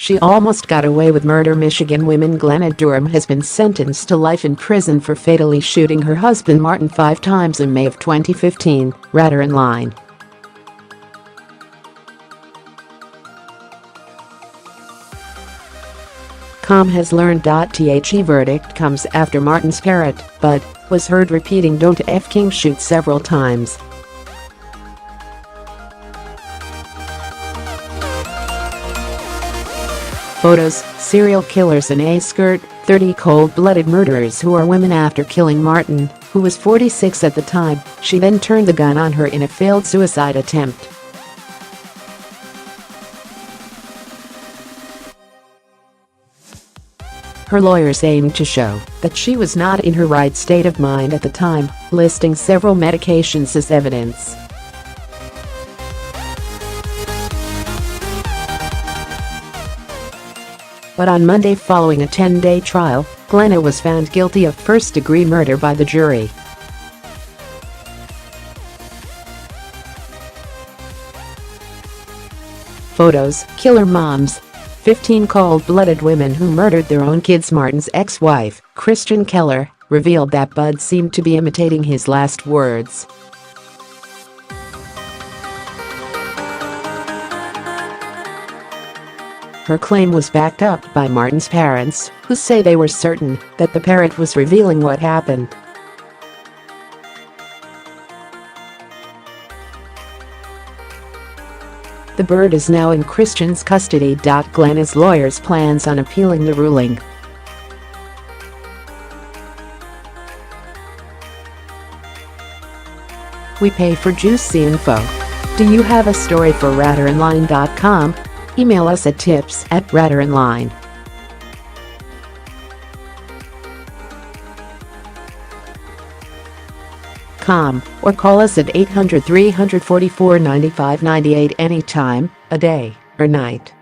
She almost got away with murder. Michigan woman Glenna Durham has been sentenced to life in prison for fatally shooting her husband Martin 5 times in May of 2015, Radar Line. Com has learned. The verdict comes after Martin's Parrot, but was heard repeating "Don't F***ing shoot" several times. Photos: serial killers in a skirt, 30 cold-blooded murderers who are women. After killing Martin, who was 46 at the time, she then turned the gun on her in a failed suicide attempt. Her lawyers aimed to show that she was not in her right state of mind at the time, listing several medications as evidence. But on Monday, following a 10-day trial, Glenna was found guilty of first-degree murder by the jury. Photos: killer moms. 15 cold-blooded women who murdered their own kids. Martin's ex-wife, Kristen Keller, revealed that Bud seemed to be imitating his last words. Her claim was backed up by Martin's parents, who say they were certain that the parrot was revealing what happened. The bird is now in Kristen's custody. Glenna's lawyers plans on appealing the ruling. We pay for juicy info. Do you have a story for radaronline.com? Email us at tips@radaronline.com or call us at 800-344-9598 anytime, a day or night.